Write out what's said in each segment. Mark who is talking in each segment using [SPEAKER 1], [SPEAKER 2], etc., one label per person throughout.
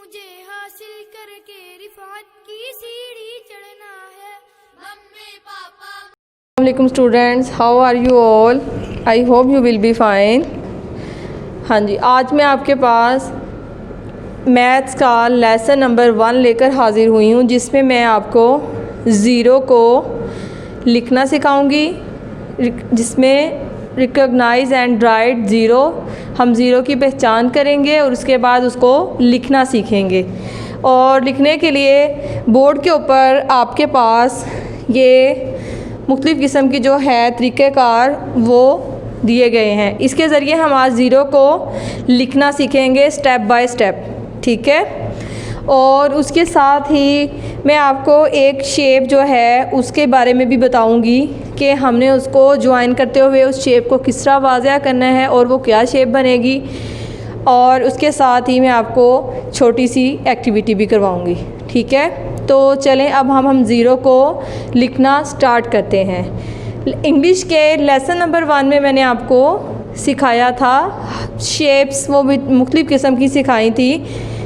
[SPEAKER 1] मुझे हासिल करके रिफात की सीढ़ी चढ़ना है। Mummy papa.
[SPEAKER 2] Assalamualaikum students, how are you all? I hope you will be fine. हाँ जी, आज मैं आपके पास मैथ्स का लेसन नंबर 1 लेकर हाज़िर हुई हूँ, जिसमें मैं आपको ज़ीरो को लिखना सिखाऊंगी, जिसमें रिकॉग्नाइज एंड राइट ज़ीरो, हम ज़ीरो की पहचान करेंगे और उसके बाद उसको लिखना सीखेंगे। और लिखने के लिए बोर्ड के ऊपर आपके पास ये मुख्तलिफ़ किस्म की जो है तरीक़ेकार वो दिए गए हैं। इसके ज़रिए हम आज ज़ीरो को लिखना सीखेंगे स्टेप बाय स्टेप, ठीक है। और उसके साथ ही मैं आपको एक शेप जो है उसके बारे में भी बताऊंगी कि हमने उसको ज्वाइन करते हुए उस शेप को किस तरह वाज़ह करना है और वो क्या शेप बनेगी। और उसके साथ ही मैं आपको छोटी सी एक्टिविटी भी करवाऊंगी, ठीक है। तो चलें अब हम ज़ीरो को लिखना स्टार्ट करते हैं। इंग्लिश के लेसन नंबर 1 में मैंने आपको सिखाया था शेप्स, वो भी मुख्तलिफ़ किस्म की सिखाई थी,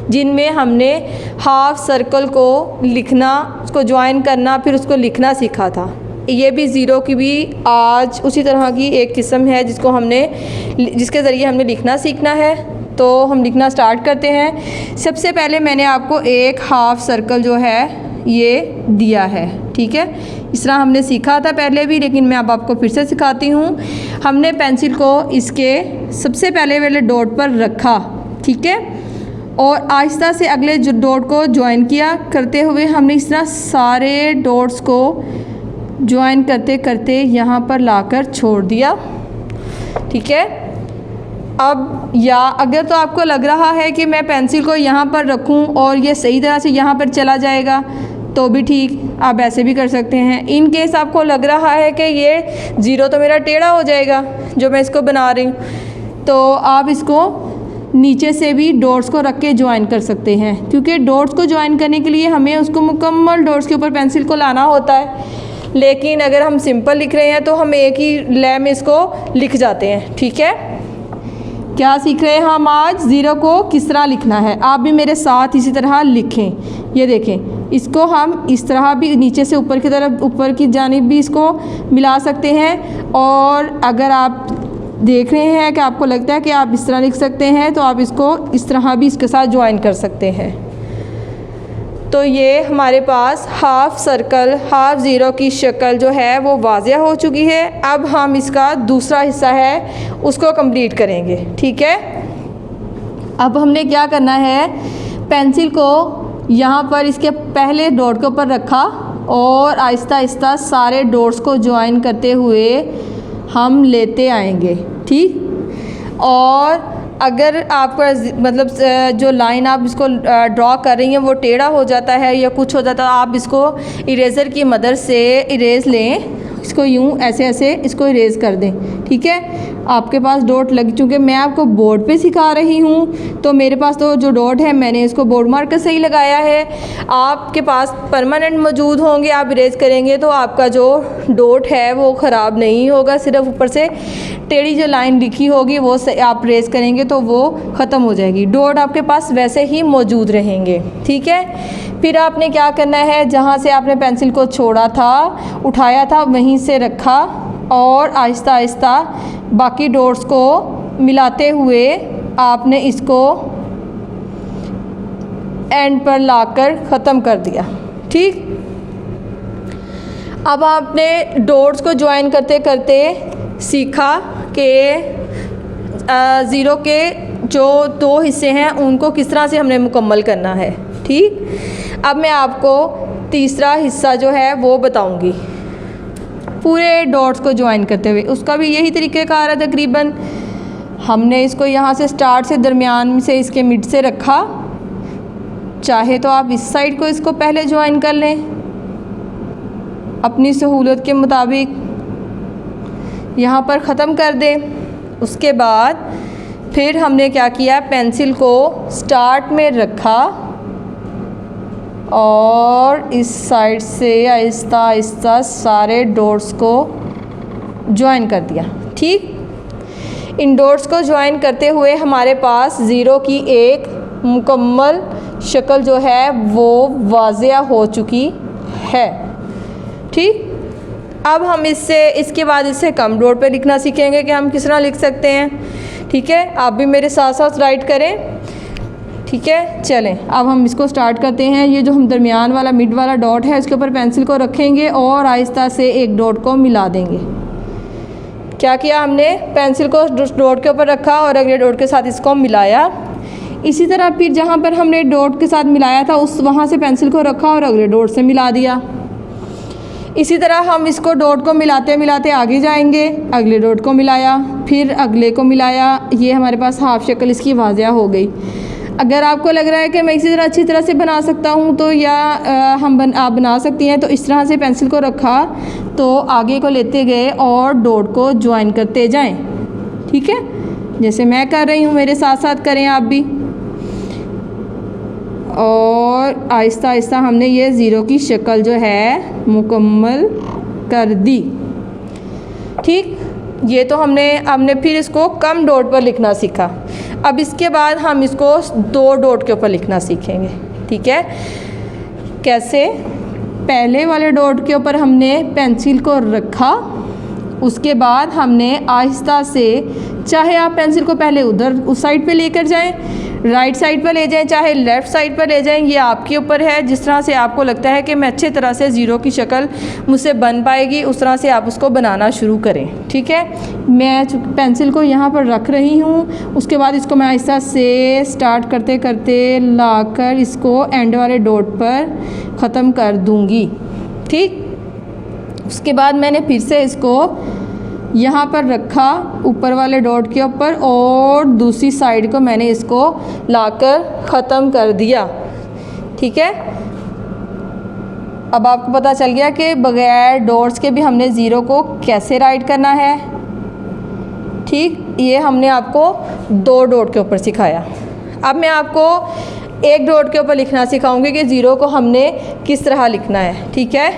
[SPEAKER 2] जिनमें हमने हाफ सर्कल को लिखना, उसको ज्वाइन करना, फिर उसको लिखना सीखा था। ये भी ज़ीरो की भी आज उसी तरह की एक किस्म है जिसके ज़रिए हमने लिखना सीखना है। तो हम लिखना स्टार्ट करते हैं। सबसे पहले मैंने आपको एक हाफ़ सर्कल जो है ये दिया है, ठीक है। इस तरह हमने सीखा था पहले भी, लेकिन मैं अब आपको फिर से सिखाती हूँ। हमने पेंसिल को इसके सबसे पहले वाले डॉट पर रखा, ठीक है, और आहिस्ता से अगले जो डॉट को ज्वाइन किया करते हुए हमने इस तरह सारे डॉट्स को ज्वाइन करते करते यहाँ पर लाकर छोड़ दिया, ठीक है। अब या अगर तो आपको लग रहा है कि मैं पेंसिल को यहाँ पर रखूँ और ये सही तरह से यहाँ पर चला जाएगा तो भी ठीक, आप ऐसे भी कर सकते हैं। इन केस आपको लग रहा है कि ये ज़ीरो तो मेरा टेढ़ा हो जाएगा जो मैं इसको बना रही हूँ, तो आप इसको नीचे से भी डॉट्स को रख के ज्वाइन कर सकते हैं, क्योंकि डॉट्स को ज्वाइन करने के लिए हमें उसको मुकम्मल डॉट्स के ऊपर पेंसिल को लाना होता है। लेकिन अगर हम सिंपल लिख रहे हैं तो हम एक ही लय में इसको लिख जाते हैं, ठीक है। क्या सीख रहे हैं हम आज? ज़ीरो को किस तरह लिखना है। आप भी मेरे साथ इसी तरह लिखें। ये देखें, इसको हम इस तरह भी नीचे से ऊपर की तरफ, ऊपर की जानिब भी इसको मिला सकते हैं। और अगर आप देख रहे हैं कि आपको लगता है कि आप इस तरह लिख सकते हैं तो आप इसको इस तरह भी इसके साथ ज्वाइन कर सकते हैं। तो ये हमारे पास हाफ़ सर्कल, हाफ़ ज़ीरो की शक्ल जो है वो वाज़ह हो चुकी है। अब हम इसका दूसरा हिस्सा है उसको कंप्लीट करेंगे, ठीक है। अब हमने क्या करना है, पेंसिल को यहाँ पर इसके पहले डॉट के ऊपर रखा और आहिस्ता आहिस्ता सारे डॉट्स को ज्वाइन करते हुए हम लेते आएंगे, ठीक। और अगर आपका मतलब जो लाइन आप इसको ड्रॉ कर रही हैं वो टेढ़ा हो जाता है या कुछ हो जाता है, आप इसको इरेज़र की मदद से इरेज़ लें, इसको यूँ ऐसे ऐसे इसको इरेज़ कर दें, ठीक है। आपके पास डॉट लग, चूँकि मैं आपको बोर्ड पे सिखा रही हूँ तो मेरे पास तो जो डॉट है मैंने इसको बोर्ड मार्कर से ही लगाया है। आपके पास परमानेंट मौजूद होंगे, आप इरेज़ करेंगे तो आपका जो डॉट है वो ख़राब नहीं होगा, सिर्फ ऊपर से टेढ़ी जो लाइन लिखी होगी वो आप इरेज़ करेंगे तो वो ख़त्म हो जाएगी। डॉट आपके पास वैसे ही मौजूद रहेंगे, ठीक है। फिर आपने क्या करना है, जहाँ से आपने पेंसिल को छोड़ा था, उठाया था, वहीं से रखा और आहिस्ता आहिस्ता बाकी डॉट्स को मिलाते हुए आपने इसको एंड पर लाकर ख़त्म कर दिया, ठीक। अब आपने डॉट्स को ज्वाइन करते करते सीखा कि ज़ीरो के जो 2 हिस्से हैं उनको किस तरह से हमने मुकम्मल करना है, ठीक। अब मैं आपको तीसरा हिस्सा जो है वो बताऊंगी पूरे डॉट्स को ज्वाइन करते हुए। उसका भी यही तरीक़ेकार है तकरीबन। हमने इसको यहाँ से स्टार्ट से दरमियान से इसके मिड से रखा, चाहे तो आप इस साइड को इसको पहले ज्वाइन कर लें अपनी सहूलत के मुताबिक, यहाँ पर ख़त्म कर दें। उसके बाद फिर हमने क्या किया, पेंसिल को स्टार्ट में रखा और इस साइड से आहिस्ता आहिस्ता सारे डॉट्स को ज्वाइन कर दिया, ठीक। इन डॉट्स को ज्वाइन करते हुए हमारे पास ज़ीरो की एक मुकम्मल शक्ल जो है वो वाज़िया हो चुकी है। ठीक, अब हम इसके बाद इससे कम डॉट पे लिखना सीखेंगे कि हम किस तरह लिख सकते हैं। ठीक है, आप भी मेरे साथ साथ राइट करें। ठीक है, चलें अब हम इसको स्टार्ट करते हैं। ये जो हम दरमियान वाला मिड वाला डॉट है उसके ऊपर पेंसिल को रखेंगे और आहिस्ता से एक डॉट को मिला देंगे। क्या किया हमने, पेंसिल को डॉट के ऊपर रखा और अगले डॉट के साथ इसको मिलाया। इसी तरह फिर जहाँ पर हमने डॉट के साथ मिलाया था वहाँ से पेंसिल को रखा और अगले डॉट से मिला दिया। इसी तरह हम इसको डॉट को मिलाते मिलाते आगे जाएंगे। अगले डॉट को मिलाया, फिर अगले को मिलाया। ये हमारे पास हाफ शक्ल इसकी वाज़िया हो गई। अगर आपको लग रहा है कि मैं इसी तरह अच्छी तरह से बना सकता हूँ तो आप बना सकती हैं। तो इस तरह से पेंसिल को रखा तो आगे को लेते गए और डॉट को ज्वाइन करते जाएं। ठीक है, जैसे मैं कर रही हूँ मेरे साथ साथ करें आप भी। और आहिस्ता आहिस्ता हमने ये ज़ीरो की शक्ल जो है मुकम्मल कर दी। ठीक, ये तो हमने फिर इसको कम डॉट पर लिखना सीखा। अब इसके बाद हम इसको दो डॉट के ऊपर लिखना सीखेंगे। ठीक है, कैसे, पहले वाले डॉट के ऊपर हमने पेंसिल को रखा, उसके बाद हमने आहिस्ता से, चाहे आप पेंसिल को पहले उधर उस साइड पे लेकर जाएं, राइट साइड पर ले जाएं, चाहे लेफ़्ट साइड पर ले जाएं, ये आपके ऊपर है। जिस तरह से आपको लगता है कि मैं अच्छे तरह से ज़ीरो की शक्ल मुझसे बन पाएगी उस तरह से आप उसको बनाना शुरू करें। ठीक है, मैं पेंसिल को यहाँ पर रख रही हूँ, उसके बाद इसको मैं आहिस्ता से स्टार्ट करते करते लाकर इसको एंड वाले डॉट पर ख़त्म कर दूँगी। ठीक, उसके बाद मैंने फिर से इसको यहाँ पर रखा ऊपर वाले डॉट के ऊपर और दूसरी साइड को मैंने इसको लाकर ख़त्म कर दिया। ठीक है, अब आपको पता चल गया कि बग़ैर डॉट्स के भी हमने ज़ीरो को कैसे राइट करना है। ठीक, ये हमने आपको दो डॉट के ऊपर सिखाया। अब मैं आपको एक डॉट के ऊपर लिखना सिखाऊंगी कि ज़ीरो को हमने किस तरह लिखना है। ठीक है,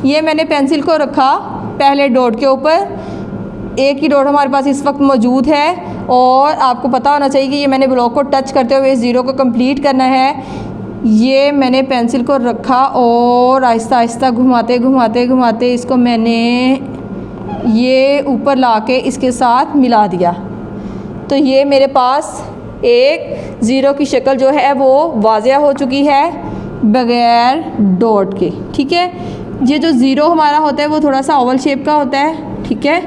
[SPEAKER 2] ये मैंने पेंसिल को रखा पहले डॉट के ऊपर, एक ही डॉट हमारे पास इस वक्त मौजूद है और आपको पता होना चाहिए कि ये मैंने ब्लॉक को टच करते हुए इस ज़ीरो को कंप्लीट करना है। ये मैंने पेंसिल को रखा और आहिस्ता आहिस्ता घुमाते घुमाते घुमाते इसको मैंने ये ऊपर लाके इसके साथ मिला दिया। तो ये मेरे पास एक ज़ीरो की शक्ल जो है वो वाज़िया हो चुकी है बग़ैर डॉट के। ठीक है, ये जो ज़ीरो हमारा होता है वो थोड़ा सा ओवल शेप का होता है। ठीक है,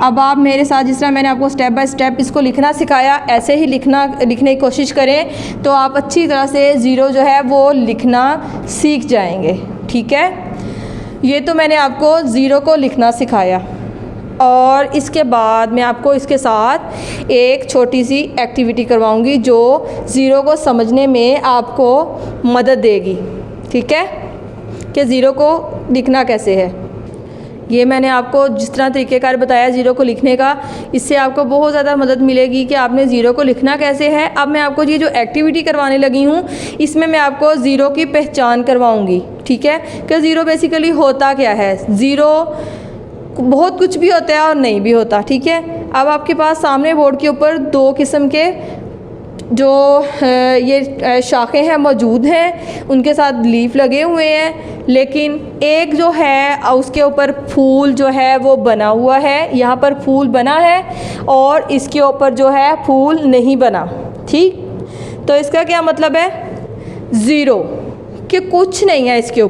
[SPEAKER 2] अब आप मेरे साथ जिस तरह मैंने आपको स्टेप बाय स्टेप इसको लिखना सिखाया ऐसे ही लिखने की कोशिश करें तो आप अच्छी तरह से ज़ीरो जो है वो लिखना सीख जाएंगे। ठीक है, ये तो मैंने आपको ज़ीरो को लिखना सिखाया और इसके बाद मैं आपको इसके साथ एक छोटी सी एक्टिविटी करवाऊंगी जो ज़ीरो को समझने में आपको मदद देगी। ठीक है, कि ज़ीरो को लिखना कैसे है। ये मैंने आपको जिस तरह तरीक़ेकार बताया ज़ीरो को लिखने का, इससे आपको बहुत ज़्यादा मदद मिलेगी कि आपने ज़ीरो को लिखना कैसे है। अब मैं आपको ये जो एक्टिविटी करवाने लगी हूँ इसमें मैं आपको ज़ीरो की पहचान करवाऊँगी। ठीक है, कि ज़ीरो बेसिकली होता क्या है। ज़ीरो बहुत कुछ भी होता है और नहीं भी होता। ठीक है, अब आपके पास सामने बोर्ड के ऊपर दो किस्म के जो ये शाखें हैं मौजूद हैं, उनके साथ लीफ लगे हुए हैं, लेकिन एक जो है उसके ऊपर फूल जो है वो बना हुआ है। यहाँ पर फूल बना है और इसके ऊपर जो है फूल नहीं बना। ठीक, तो इसका क्या मतलब है, ज़ीरो कि कुछ नहीं है इसके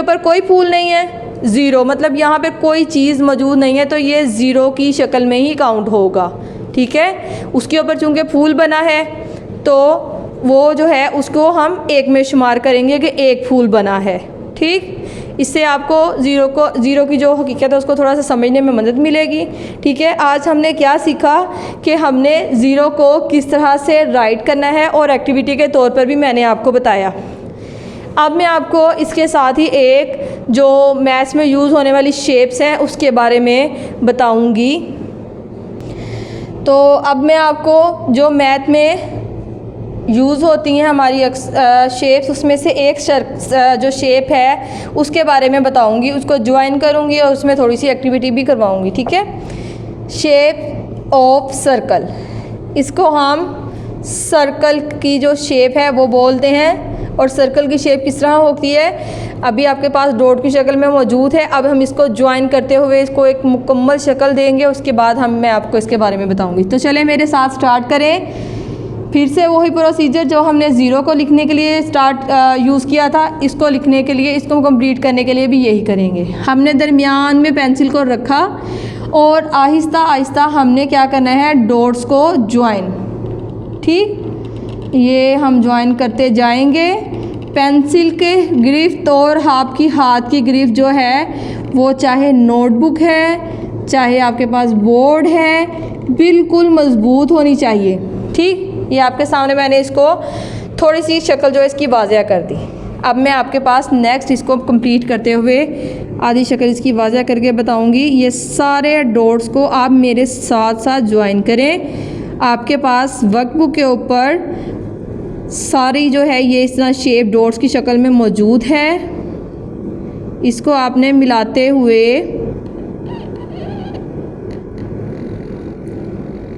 [SPEAKER 2] ऊपर कोई फूल नहीं है। ज़ीरो मतलब यहाँ पे कोई चीज़ मौजूद नहीं है, तो ये ज़ीरो की शक्ल में ही काउंट होगा। ठीक है, उसके ऊपर चूँकि फूल बना है तो वो जो है उसको हम एक में शुमार करेंगे कि एक फूल बना है। ठीक, इससे आपको ज़ीरो की जो हकीकत है उसको थोड़ा सा समझने में मदद मिलेगी। ठीक है, आज हमने क्या सीखा कि हमने ज़ीरो को किस तरह से राइट करना है और एक्टिविटी के तौर पर भी मैंने आपको बताया। अब मैं आपको इसके साथ ही एक जो मैथ्स में यूज़ होने वाली शेप्स हैं उसके बारे में बताऊंगी। तो अब मैं आपको जो मैथ में यूज़ होती हैं हमारी शेप्स, उसमें से एक जो शेप है उसके बारे में बताऊंगी, उसको ज्वाइन करूंगी और उसमें थोड़ी सी एक्टिविटी भी करवाऊंगी। ठीक है, शेप ऑफ सर्कल, इसको हम सर्कल की जो शेप है वो बोलते हैं। और सर्कल की शेप किस तरह होती है, अभी आपके पास डॉट की शक्ल में मौजूद है। अब हम इसको ज्वाइन करते हुए इसको एक मुकम्मल शक्ल देंगे, उसके बाद मैं आपको इसके बारे में बताऊंगी। तो चलें मेरे साथ स्टार्ट करें। फिर से वही प्रोसीजर जो हमने ज़ीरो को लिखने के लिए यूज़ किया था, इसको लिखने के लिए, इसको कंप्लीट करने के लिए भी यही करेंगे। हमने दरमियान में पेंसिल को रखा और आहिस्ता आहिस्ता हमने क्या करना है, डॉट्स को ज्वाइन। ठीक, ये हम ज्वाइन करते जाएंगे। पेंसिल के गिरफ्त और आपकी हाथ की गिरफ्त जो है वो चाहे नोटबुक है चाहे आपके पास बोर्ड है, बिल्कुल मज़बूत होनी चाहिए। ठीक, ये आपके सामने मैंने इसको थोड़ी सी शक्ल जो है इसकी वाज़िया कर दी। अब मैं आपके पास नेक्स्ट इसको कंप्लीट करते हुए आधी शक्ल इसकी वाज़िया करके बताऊंगी। ये सारे डॉट्स को आप मेरे साथ साथ ज्वाइन करें। आपके पास वर्कबुक के ऊपर सारी जो है ये इस तरह शेप डॉट्स की शक्ल में मौजूद है। इसको आपने मिलाते हुए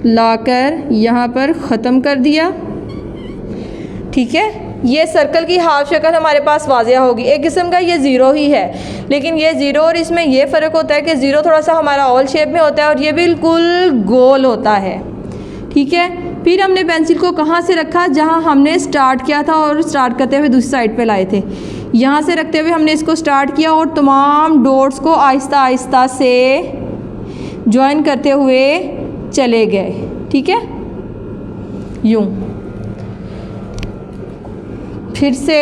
[SPEAKER 2] लाकर यहाँ पर ख़त्म कर दिया। ठीक है, ये सर्कल की हाफ शक्ल हमारे पास वाज़िया होगी। एक किस्म का ये ज़ीरो ही है, लेकिन ये ज़ीरो और इसमें ये फ़र्क होता है कि ज़ीरो थोड़ा सा हमारा ऑल शेप में होता है और ये बिल्कुल गोल होता है। ठीक है, फिर हमने पेंसिल को कहाँ से रखा, जहाँ हमने स्टार्ट किया था और स्टार्ट करते हुए दूसरी साइड पे लाए थे, यहाँ से रखते हुए हमने इसको स्टार्ट किया और तमाम डॉट्स को आहिस्ता आहिस्ता से ज्वाइन करते हुए चले गए। ठीक है, यूँ फिर से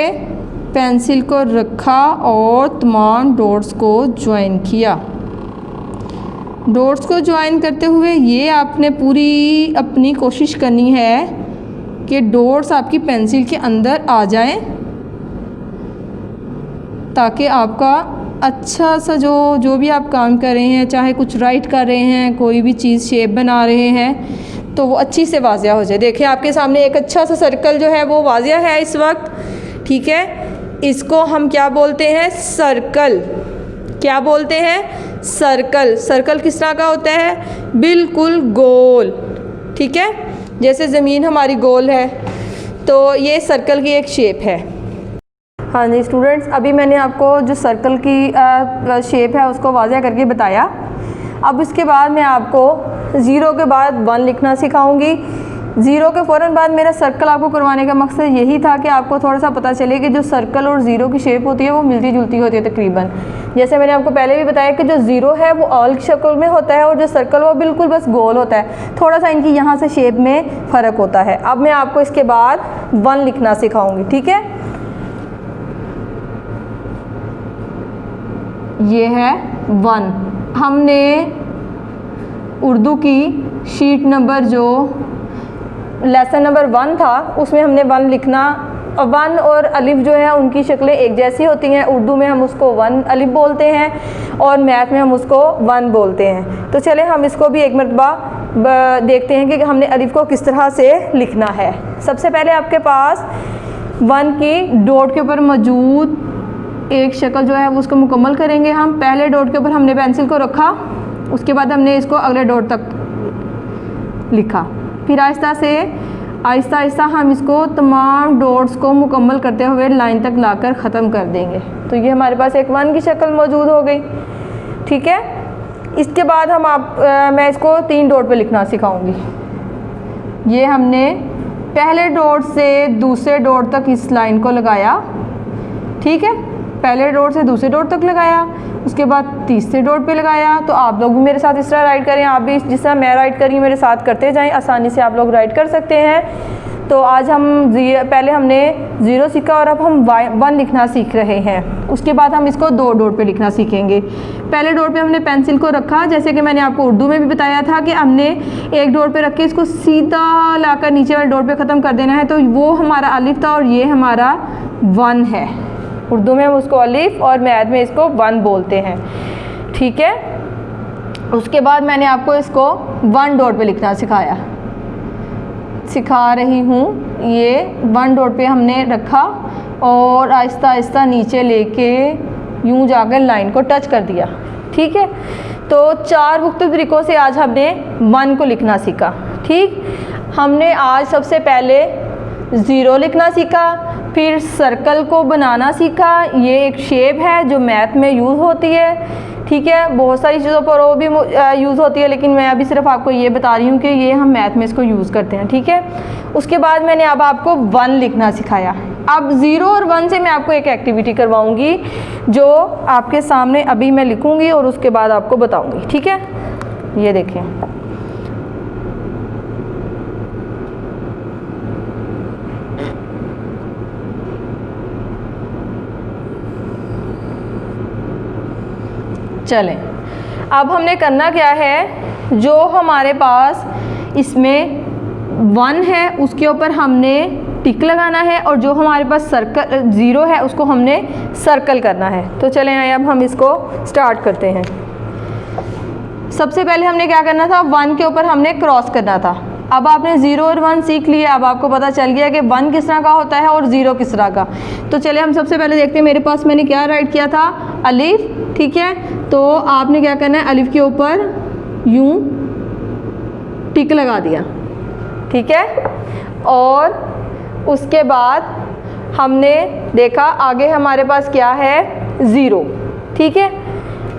[SPEAKER 2] पेंसिल को रखा और तमाम डॉट्स को ज्वाइन किया। डॉट्स को ज्वाइन करते हुए ये आपने पूरी अपनी कोशिश करनी है कि डॉट्स आपकी पेंसिल के अंदर आ जाएं, ताकि आपका अच्छा सा जो भी आप काम कर रहे हैं, चाहे कुछ राइट कर रहे हैं, कोई भी चीज़ शेप बना रहे हैं, तो वो अच्छी से वाज़िया हो जाए। देखिए आपके सामने एक अच्छा सा सर्कल जो है वो वाज़िया है इस वक्त। ठीक है, इसको हम क्या बोलते हैं, सर्कल। क्या बोलते हैं, सर्कल। सर्कल किस तरह का होता है, बिल्कुल गोल। ठीक है, जैसे ज़मीन हमारी गोल है, तो ये सर्कल की एक शेप है। हाँ जी स्टूडेंट्स, अभी मैंने आपको जो सर्कल की शेप है उसको वाज़िया करके बताया। अब इसके बाद मैं आपको ज़ीरो के बाद 1 लिखना सिखाऊंगी। ज़ीरो के फ़ौरन बाद मेरा सर्कल आपको करवाने का मकसद यही था कि आपको थोड़ा सा पता चले कि जो सर्कल और ज़ीरो की शेप होती है वो मिलती जुलती होती है तकरीबन। जैसे मैंने आपको पहले भी बताया कि जो ज़ीरो है वो ऑल की शक्ल में होता है और जो सर्कल वो बिल्कुल बस गोल होता है। थोड़ा सा इनकी यहाँ से शेप में फ़र्क होता है। अब मैं आपको इसके बाद 1 लिखना सिखाऊँगी। ठीक है, ये है 1। हमने उर्दू की शीट नंबर जो लेसन नंबर 1 था उसमें हमने 1 लिखना। 1 और अलिफ जो है उनकी शक्लें एक जैसी होती हैं। उर्दू में हम उसको 1 अलिफ बोलते हैं और मैथ में हम उसको 1 बोलते हैं। तो चले हम इसको भी एक मरतबा देखते हैं कि हमने अलिफ को किस तरह से लिखना है। सबसे पहले आपके पास 1 की डॉट के ऊपर मौजूद एक शक्ल जो है वो उसको मुकम्मल करेंगे हम। पहले डॉट के ऊपर हमने पेंसिल को रखा, उसके बाद हमने इसको अगले डॉट तक लिखा। फिर आहिस्ता आहिस्ता हम इसको तमाम डॉट्स को मुकम्मल करते हुए लाइन तक लाकर ख़त्म कर देंगे। तो ये हमारे पास एक 1 की शक्ल मौजूद हो गई। ठीक है, इसके बाद मैं इसको 3 डॉट पे लिखना सिखाऊंगी। ये हमने पहले डॉट से दूसरे डॉट तक इस लाइन को लगाया। ठीक है, पहले डॉट से दूसरे डॉट तक लगाया, उसके बाद तीसरे डॉट पे लगाया। तो आप लोग भी मेरे साथ इस तरह राइट करें, आप भी जिस तरह मैं राइट करी मेरे साथ करते जाएं, आसानी से आप लोग राइट कर सकते हैं। तो आज हम पहले हमने 0 सीखा और अब हम 1 लिखना सीख रहे हैं। उसके बाद हम इसको 2 डॉट पे लिखना सीखेंगे। पहले डॉट पे हमने पेंसिल को रखा, जैसे कि मैंने आपको उर्दू में भी बताया था कि हमने एक डॉट पे रख के इसको सीधा लाकर नीचे वाले डॉट पे ख़त्म कर देना है। तो वो हमारा अलिफ था और ये हमारा 1 है। उर्दू में हम उसको अलिफ और मैथ में इसको 1 बोलते हैं। ठीक है, उसके बाद मैंने आपको इसको 1 डॉट पे लिखना सिखा रही हूँ। ये 1 डॉट पे हमने रखा और आहिस्ता आहिस्ता नीचे लेके यूँ जाकर लाइन को टच कर दिया। ठीक है, तो 4 मुख्तलिफ तरीक़ों से आज हमने 1 को लिखना सीखा। ठीक, हमने आज सबसे पहले ज़ीरो लिखना सीखा, फिर सर्कल को बनाना सीखा। ये एक शेप है जो मैथ में यूज़ होती है, ठीक है। बहुत सारी चीज़ों पर वो भी यूज़ होती है, लेकिन मैं अभी सिर्फ आपको ये बता रही हूँ कि ये हम मैथ में इसको यूज़ करते हैं, ठीक है। उसके बाद मैंने अब आपको 1 लिखना सिखाया। अब 0 और 1 से मैं आपको एक एक्टिविटी करवाऊँगी जो आपके सामने अभी मैं लिखूँगी और उसके बाद आपको बताऊँगी, ठीक है। ये देखें, चलें। अब हमने करना क्या है, जो हमारे पास इसमें 1 है उसके ऊपर हमने टिक लगाना है, और जो हमारे पास सर्कल 0 है उसको हमने सर्कल करना है। तो चलें अब हम इसको स्टार्ट करते हैं। सबसे पहले हमने क्या करना था, 1 के ऊपर हमने क्रॉस करना था। अब आपने 0 और 1 सीख लिया, अब आपको पता चल गया कि 1 किस तरह का होता है और 0 किस तरह का। तो चलिए हम सबसे पहले देखते हैं। मेरे पास मैंने क्या राइट किया था, अलिफ, ठीक है। तो आपने क्या करना है, अलिफ के ऊपर यूं टिक लगा दिया, ठीक है। और उसके बाद हमने देखा आगे हमारे पास क्या है, 0, ठीक है।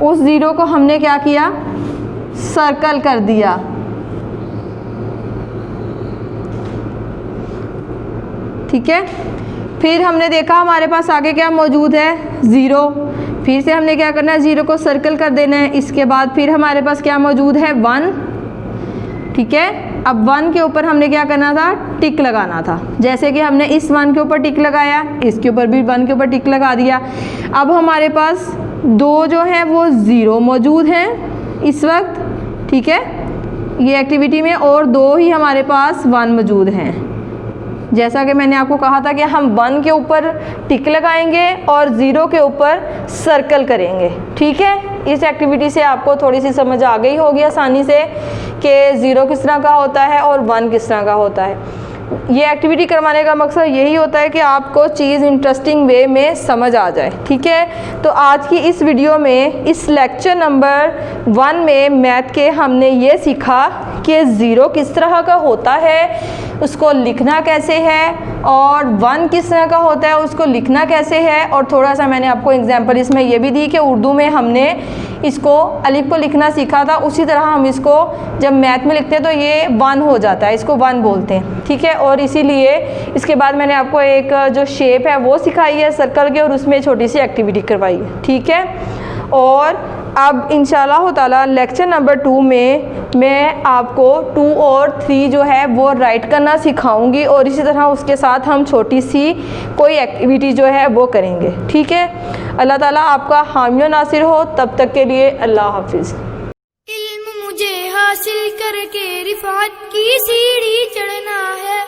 [SPEAKER 2] उस 0 को हमने क्या किया, सर्कल कर दिया, ठीक है। फिर हमने देखा हमारे पास आगे क्या मौजूद है, 0। फिर से हमने क्या करना है, 0 को सर्कल कर देना है। इसके बाद फिर हमारे पास क्या मौजूद है, 1, ठीक है। अब 1 के ऊपर हमने क्या करना था, टिक लगाना था। जैसे कि हमने इस 1 के ऊपर टिक लगाया, इसके ऊपर भी 1 के ऊपर टिक लगा दिया। अब हमारे पास 2 जो है वो 0 मौजूद हैं इस वक्त, ठीक है, ये एक्टिविटी में, और 2 ही हमारे पास 1 मौजूद हैं। जैसा कि मैंने आपको कहा था कि हम 1 के ऊपर टिक लगाएंगे और 0 के ऊपर सर्कल करेंगे, ठीक है। इस एक्टिविटी से आपको थोड़ी सी समझ आ गई होगी आसानी से कि 0 किस तरह का होता है और 1 किस तरह का होता है। ये एक्टिविटी करवाने का मकसद यही होता है कि आपको चीज़ इंटरेस्टिंग वे में समझ आ जाए, ठीक है। तो आज की इस वीडियो में, इस लेक्चर नंबर 1 में मैथ के हमने ये सीखा कि 0 किस तरह का होता है, उसको लिखना कैसे है, और 1 किस तरह का होता है, उसको लिखना कैसे है। और थोड़ा सा मैंने आपको एग्जांपल इसमें ये भी दी कि उर्दू में हमने इसको अलिफ को लिखना सीखा था, उसी तरह हम इसको जब मैथ में लिखते हैं तो ये 1 हो जाता है, इसको 1 बोलते हैं, ठीक है। और इसीलिए इसके बाद मैंने आपको एक जो शेप है वो सिखाई है सर्कल की, और उसमें छोटी सी एक्टिविटी करवाई है, ठीक है। और अब इंशाल्लाह ताला लेक्चर नंबर 2 में मैं आपको 2 और 3 जो है वो राइट करना सिखाऊंगी, और इसी तरह उसके साथ हम छोटी सी कोई एक्टिविटी जो है वो करेंगे, ठीक है। अल्लाह ताला आपका हामी और नासिर हो। तब तक के लिए अल्लाह हाफिज़।
[SPEAKER 1] इल्म मुझे हासिल करके रिफात की सीढ़ी चढ़ना है।